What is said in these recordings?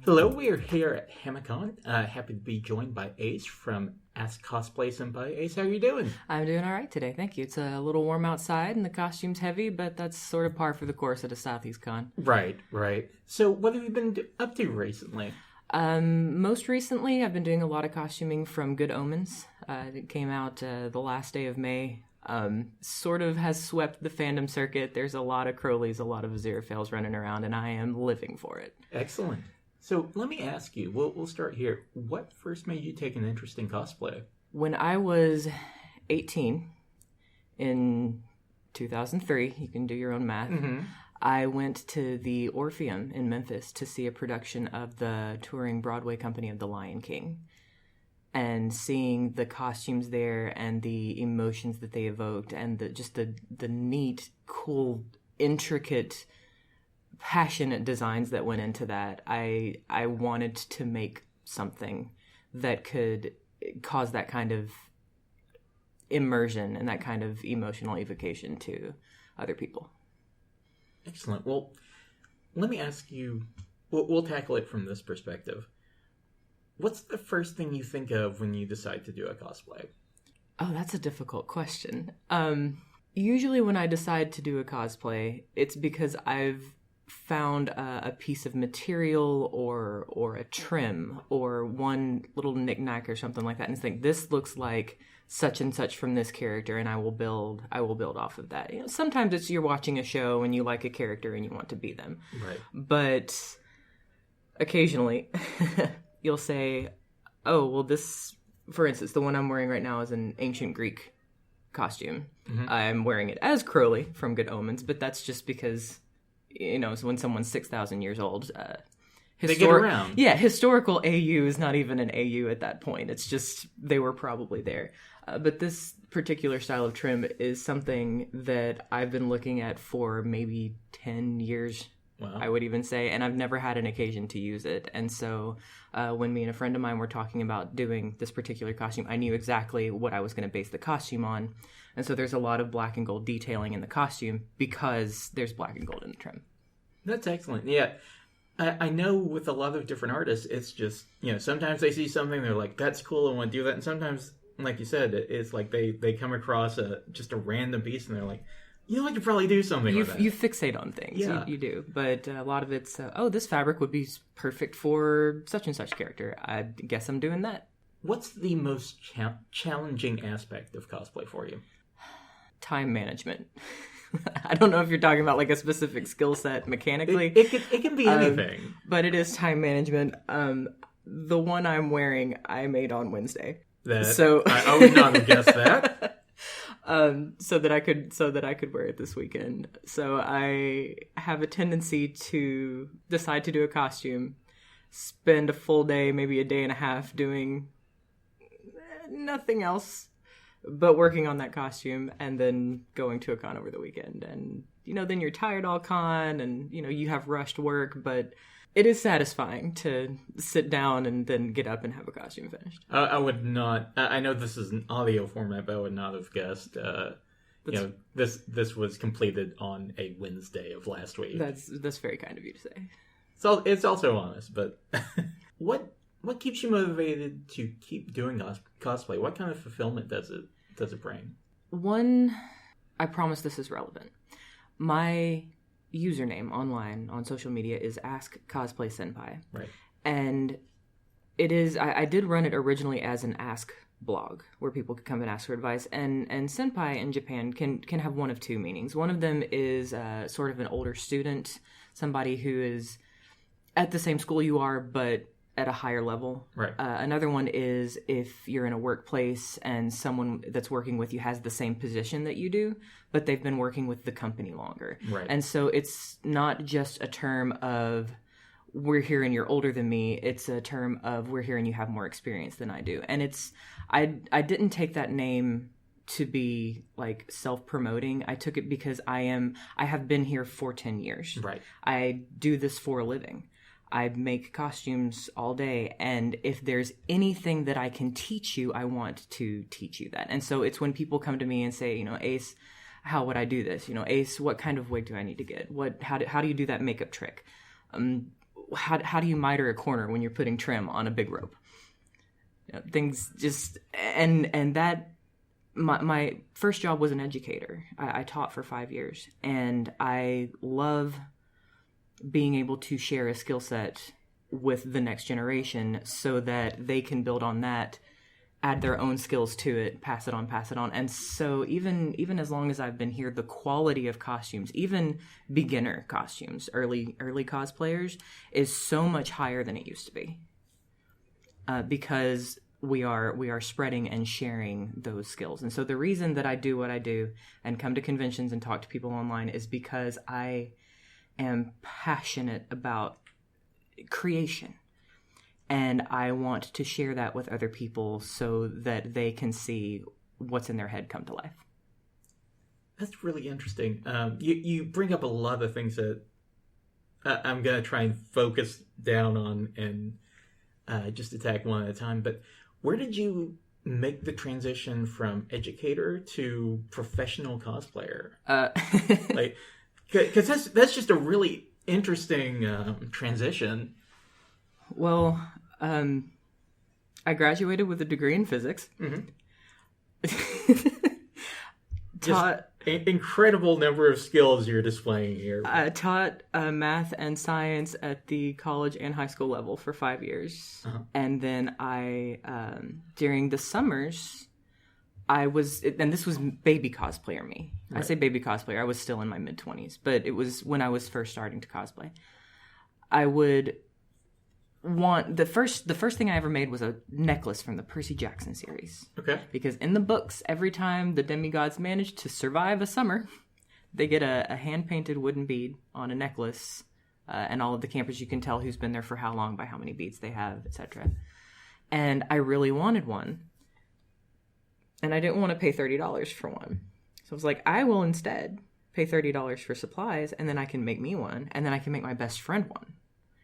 Hello, we are here at Hamacon. Happy to be joined by Ace from Ask Cosplay-Senpai. Ace, how are you doing? I'm doing all right today, thank you. It's a little warm outside and the costume's heavy, but that's sort of par for the course at a Southeast Con. Right. So what have you been up to recently? Most recently, I've been doing a lot of costuming from Good Omens. It came out the last day of May. Sort of has swept the fandom circuit. There's a lot of Crowleys, a lot of Aziraphales running around, and I am living for it. Excellent. So let me ask you, we'll start here. What first made you take an interest in cosplay? When I was 18, in 2003, you can do your own math, I went to the Orpheum in Memphis to see a production of the touring Broadway company of The Lion King. And seeing the costumes there and the emotions that they evoked and the neat, cool, intricate, passionate designs that went into that, I wanted to make something that could cause that kind of immersion and that kind of emotional evocation to other people. Excellent. Well, let me ask you, we'll tackle it from this perspective. What's the first thing you think of when you decide to do a cosplay? Oh, that's a difficult question. Usually when I decide to do a cosplay, it's because I've found a piece of material or a trim or one little knick-knack or something like that and think, this looks like such and such from this character, and I will build off of that. You know, sometimes it's you're watching a show and you like a character and you want to be them. Right. But occasionally you'll say, oh, well, this, for instance, the one I'm wearing right now is an ancient Greek costume. I'm wearing it as Crowley from Good Omens, but that's just because, you know, so when someone's 6,000 years old, they get around. Yeah, historical AU is not even an AU at that point. It's just they were probably there. But this particular style of trim is something that I've been looking at for maybe 10 years, Wow. I would even say, and I've never had an occasion to use it. And so when me and a friend of mine were talking about doing this particular costume, I knew exactly what I was going to base the costume on. And so there's a lot of black and gold detailing in the costume because there's black and gold in the trim. That's excellent. Yeah. I know with a lot of different artists, it's just, you know, sometimes they see something, they're like, that's cool, I want to do that. And sometimes, like you said, it's like they come across just a random piece and they're like, you know, I could probably do something with that. You fixate on things. Yeah. You do. But a lot of it's, this fabric would be perfect for such and such character. I guess I'm doing that. What's the most challenging aspect of cosplay for you? Time management. I don't know if you're talking about like a specific skill set mechanically. It can be anything. But it is time management. The one I'm wearing, I made on Wednesday. I would not have guessed that. So that I could wear it this weekend. So I have a tendency to decide to do a costume, spend a full day, maybe a day and a half doing nothing else but working on that costume, and then going to a con over the weekend. And, you know, then you're tired all con, and, you know, you have rushed work, but it is satisfying to sit down and then get up and have a costume finished. I would not. I know this is an audio format, but I would not have guessed. You know, this was completed on a Wednesday of last week. That's very kind of you to say. So it's also honest. But what keeps you motivated to keep doing cosplay? What kind of fulfillment does it bring? One, I promise this is relevant. My username online on social media is Ask Cosplay-Senpai. Right. And it is, I did run it originally as an Ask blog where people could come and ask for advice. And senpai in Japan can have one of two meanings. One of them is sort of an older student, somebody who is at the same school you are, but at a higher level. Right. Another one is if you're in a workplace and someone that's working with you has the same position that you do, but they've been working with the company longer. Right. And so it's not just a term of we're here and you're older than me. It's a term of we're here and you have more experience than I do. And I didn't take that name to be like self-promoting. I took it because I have been here for 10 years. Right. I do this for a living. I make costumes all day, and if there's anything that I can teach you, I want to teach you that. And so it's when people come to me and say, you know, Ace, how would I do this? You know, Ace, what kind of wig do I need to get? How do you do that makeup trick? how do you miter a corner when you're putting trim on a big rope? Things just, and that, my first job was an educator. I taught for 5 years, and I love being able to share a skill set with the next generation so that they can build on that, add their own skills to it, pass it on. And so even as long as I've been here, the quality of costumes, even beginner costumes, early cosplayers, is so much higher than it used to be. Because we are spreading and sharing those skills. And so the reason that I do what I do and come to conventions and talk to people online is because I am passionate about creation. And I want to share that with other people so that they can see what's in their head come to life. That's really interesting. You bring up a lot of things that I'm going to try and focus down on and just attack one at a time. But where did you make the transition from educator to professional cosplayer? Like, because that's just a really interesting transition. Well, I graduated with a degree in physics. Mm-hmm. Taught incredible number of skills you're displaying here. I taught math and science at the college and high school level for 5 years. Uh-huh. And then I, during the summers, I was, and this was baby cosplayer me. Right. I say baby cosplayer, I was still in my mid-20s, but it was when I was first starting to cosplay. I would want, the first thing I ever made was a necklace from the Percy Jackson series. Okay. Because in the books, every time the demigods manage to survive a summer, they get a hand-painted wooden bead on a necklace, and all of the campers, you can tell who's been there for how long by how many beads they have, etc. And I really wanted one. And I didn't want to pay $30 for one. So I was like, I will instead pay $30 for supplies, and then I can make me one, and then I can make my best friend one.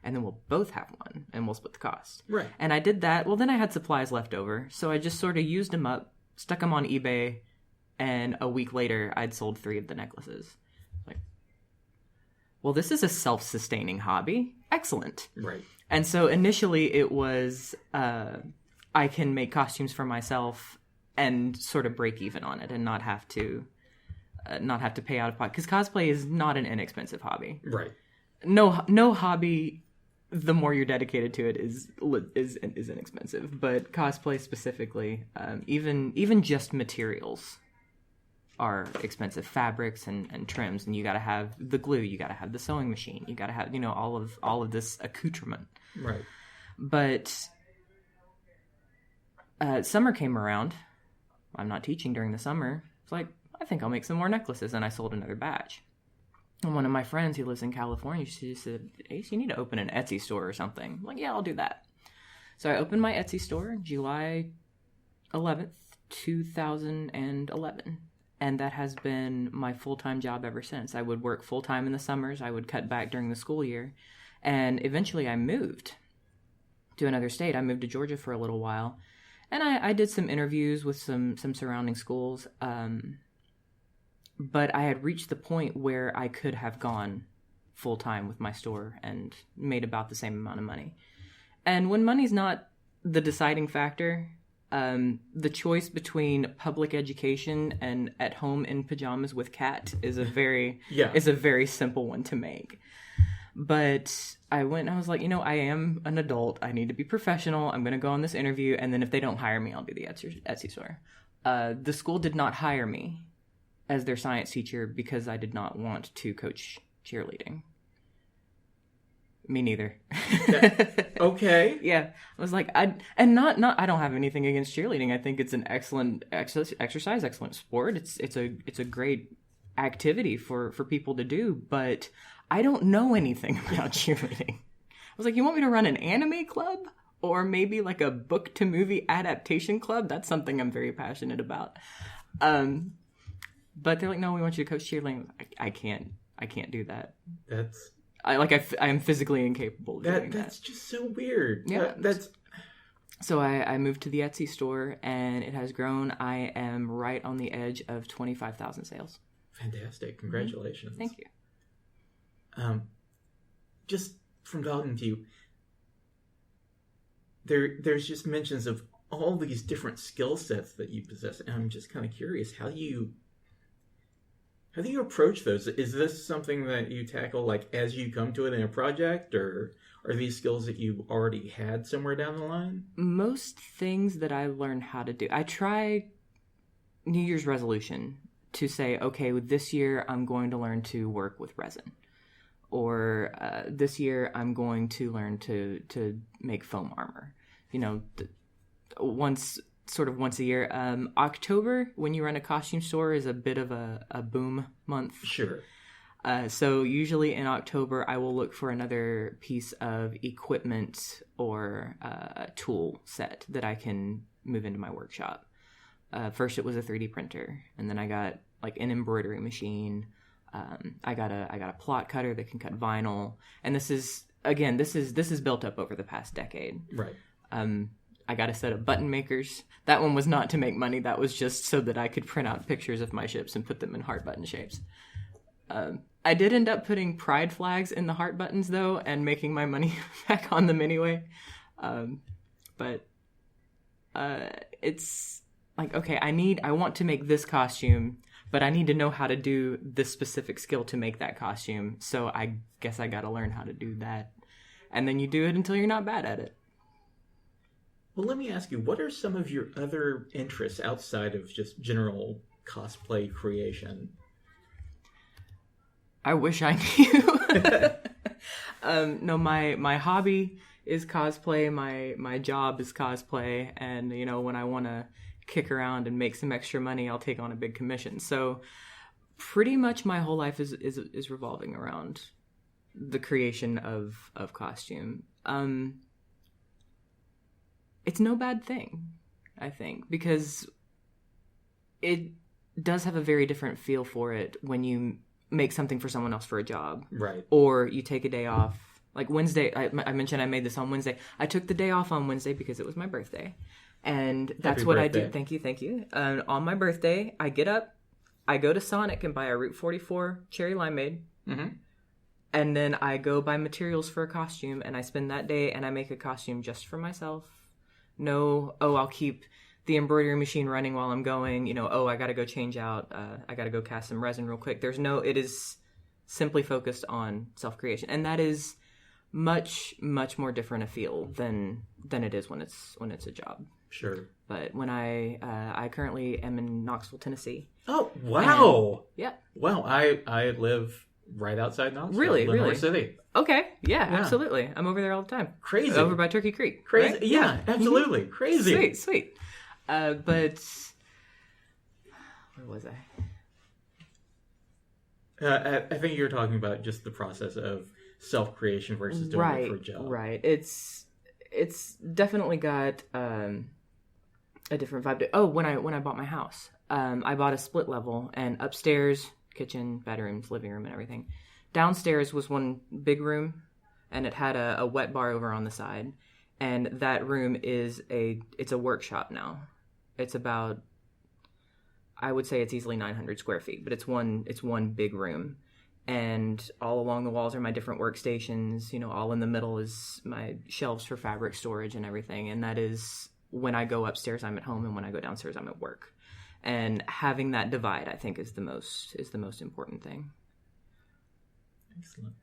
And then we'll both have one, and we'll split the cost. Right. And I did that. Well, then I had supplies left over, so I just sort of used them up, stuck them on eBay, and a week later, I'd sold 3 of the necklaces. Like, well, this is a self-sustaining hobby. Excellent. Right. And so initially, it was I can make costumes for myself and sort of break even on it, and not have to pay out of pocket, because cosplay is not an inexpensive hobby. Right. No hobby, the more you're dedicated to it, is inexpensive. But cosplay specifically, even just materials are expensive. Fabrics and trims, and you got to have the glue, you got to have the sewing machine, you got to have all of this accoutrement. Right. But summer came around. I'm not teaching during the summer. It's like, I think I'll make some more necklaces, and I sold another batch. And one of my friends who lives in California, she said, Ace, you need to open an Etsy store or something. I'm like, yeah, I'll do that. So I opened my Etsy store July 11th, 2011. And that has been my full-time job ever since. I would work full-time in the summers. I would cut back during the school year. And eventually I moved to another state. I moved to Georgia for a little while. And I did some interviews with some surrounding schools. But I had reached the point where I could have gone full-time with my store and made about the same amount of money. And when money's not the deciding factor, the choice between public education and at home in pajamas with cat is a very simple one to make. But I went and I was like, I am an adult. I need to be professional. I'm going to go on this interview. And then if they don't hire me, I'll do the Etsy store. The school did not hire me as their science teacher because I did not want to coach cheerleading. Me neither. Okay. Yeah. I was like, I don't have anything against cheerleading. I think it's an excellent exercise, excellent sport. It's a great activity for people to do, but I don't know anything about cheerleading. I was like, you want me to run an anime club? Or maybe like a book to movie adaptation club? That's something I'm very passionate about. But they're like, no, we want you to coach cheerleading. I can't do that. I am physically incapable of doing that. That's just so weird. Yeah. So I moved to the Etsy store, and it has grown. I am right on the edge of 25,000 sales. Fantastic. Congratulations. Thank you. Just from talking to you, there's just mentions of all these different skill sets that you possess, and I'm just kind of curious, how do you approach those? Is this something that you tackle like as you come to it in a project, or are these skills that you already had somewhere down the line? Most things that I learned how to do, I try New Year's resolution to say, okay, this year I'm going to learn to work with resin, or this year I'm going to learn to make foam armor. Once a year. October, when you run a costume store, is a bit of a boom month. Sure. So usually in October, I will look for another piece of equipment or a tool set that I can move into my workshop. First, it was a 3D printer, and then I got like an embroidery machine. I got a plot cutter that can cut vinyl, and this is built up over the past decade. Right. I got a set of button makers. That one was not to make money. That was just so that I could print out pictures of my ships and put them in heart button shapes. I did end up putting pride flags in the heart buttons, though, and making my money back on them anyway. But it's like, okay, I want to make this costume, but I need to know how to do this specific skill to make that costume. So I guess I got to learn how to do that. And then you do it until you're not bad at it. Well, let me ask you, what are some of your other interests outside of just general cosplay creation? I wish I knew. No, my hobby is cosplay. My job is cosplay. And, when I want to kick around and make some extra money, I'll take on a big commission. So pretty much my whole life is revolving around the creation of costume. It's no bad thing, I think, because it does have a very different feel for it when you make something for someone else for a job. Right. Or you take a day off. Like Wednesday, I mentioned I made this on Wednesday. I took the day off on Wednesday because it was my birthday. And that's what I did. Thank you. On my birthday, I get up, I go to Sonic and buy a Route 44 cherry limeade. Mm-hmm. And then I go buy materials for a costume, and I spend that day and I make a costume just for myself. No, I'll keep the embroidery machine running while I'm going. I got to go change out. I got to go cast some resin real quick. It is simply focused on self-creation. And that is much, much more different a feel than it is when it's a job. Sure. But when I currently am in Knoxville, Tennessee. Oh, wow. Yeah. Wow, I live right outside Knoxville. Really? City. Okay. Yeah, absolutely. I'm over there all the time. Crazy. Over by Turkey Creek. Crazy. Right? Yeah, absolutely. Mm-hmm. Crazy. Sweet. But where was I? I think you were talking about just the process of self-creation versus doing it for a job. Right. It's definitely got a different vibe. When I bought my house, I bought a split level, and upstairs, kitchen, bedrooms, living room, and everything. Downstairs was one big room, and it had a wet bar over on the side. And that room it's a workshop now. It's about, I would say it's easily 900 square feet, but it's one big room. And all along the walls are my different workstations. All in the middle is my shelves for fabric storage and everything. And that is, when I go upstairs, I'm at home, and when I go downstairs, I'm at work. And having that divide, I think, is the most important thing. Excellent.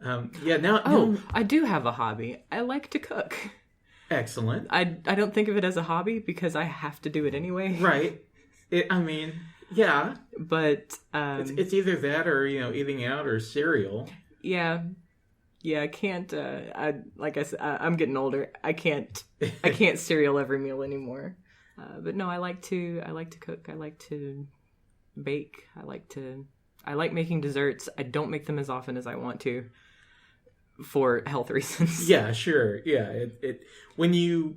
Now, I do have a hobby. I like to cook. Excellent. I don't think of it as a hobby because I have to do it anyway. Right. Yeah. But it's either that or eating out or cereal. Yeah. I can't. Like I said, I'm getting older. I can't cereal every meal anymore. But no, I like to cook. I like to bake. I like making desserts. I don't make them as often as I want to for health reasons. Yeah, sure. Yeah, when you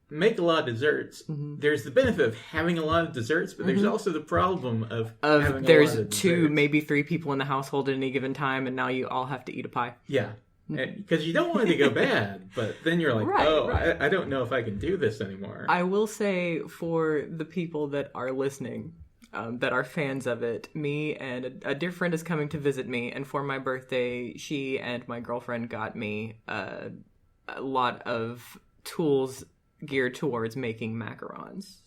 make a lot of desserts, mm-hmm. there's the benefit of having a lot of desserts, but there's mm-hmm. also the problem of having there's a lot of 2, maybe 3 people in the household at any given time, and now you all have to eat a pie. Yeah. Because you don't want it to go bad, but then you're like, right. I don't know if I can do this anymore. I will say, for the people that are listening, that are fans of it. Me and a dear friend is coming to visit me, and for my birthday, she and my girlfriend got me a lot of tools geared towards making macarons.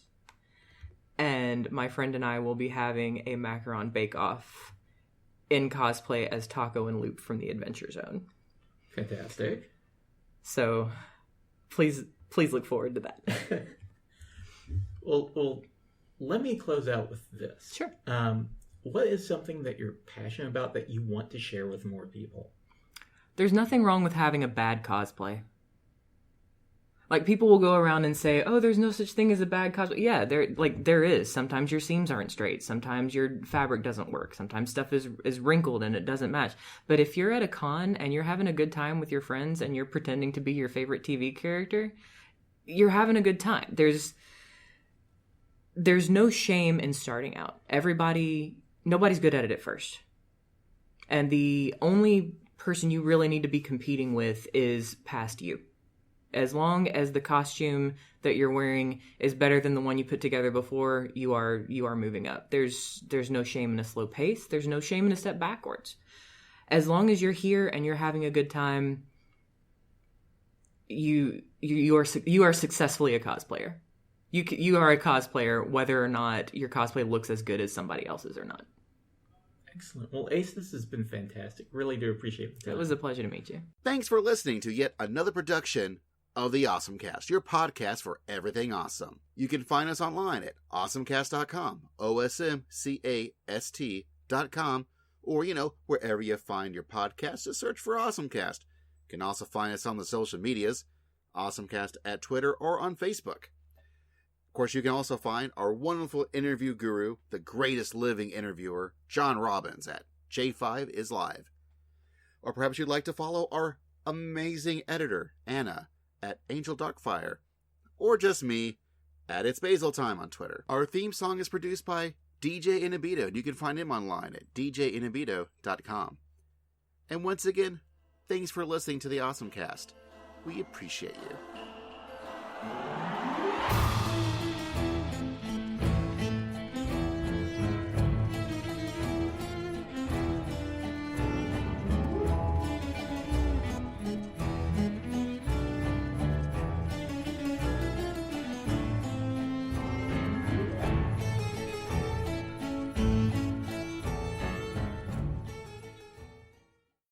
And my friend and I will be having a macaron bake-off in cosplay as Taco and Loop from the Adventure Zone. Fantastic. So, please look forward to that. Well, let me close out with this. Sure. What is something that you're passionate about that you want to share with more people? There's nothing wrong with having a bad cosplay. Like, people will go around and say, oh, there's no such thing as a bad cosplay. Yeah, there is. Sometimes your seams aren't straight. Sometimes your fabric doesn't work. Sometimes stuff is wrinkled and it doesn't match. But if you're at a con and you're having a good time with your friends and you're pretending to be your favorite TV character, you're having a good time. There's no shame in starting out. Nobody's good at it at first. And the only person you really need to be competing with is past you. As long as the costume that you're wearing is better than the one you put together before, you are moving up. There's no shame in a slow pace. There's no shame in a step backwards. As long as you're here and you're having a good time, you are successfully a cosplayer. You are a cosplayer whether or not your cosplay looks as good as somebody else's or not. Excellent. Well, Ace, this has been fantastic. Really do appreciate the time. It was a pleasure to meet you. Thanks for listening to yet another production of the OSMcast, your podcast for everything awesome. You can find us online at awesomecast.com, OSMcast.com, or, wherever you find your podcast, just search for OSMcast. You can also find us on the social medias, OSMcast at Twitter or on Facebook. Of course, you can also find our wonderful interview guru, the greatest living interviewer, John Robbins, at J5 is Live. Or perhaps you'd like to follow our amazing editor, Anna, at Angel Darkfire, or just me at It's Basil Time on Twitter. Our theme song is produced by DJ Inabito, and you can find him online at djinabito.com. And once again, thanks for listening to the OSMcast. We appreciate you.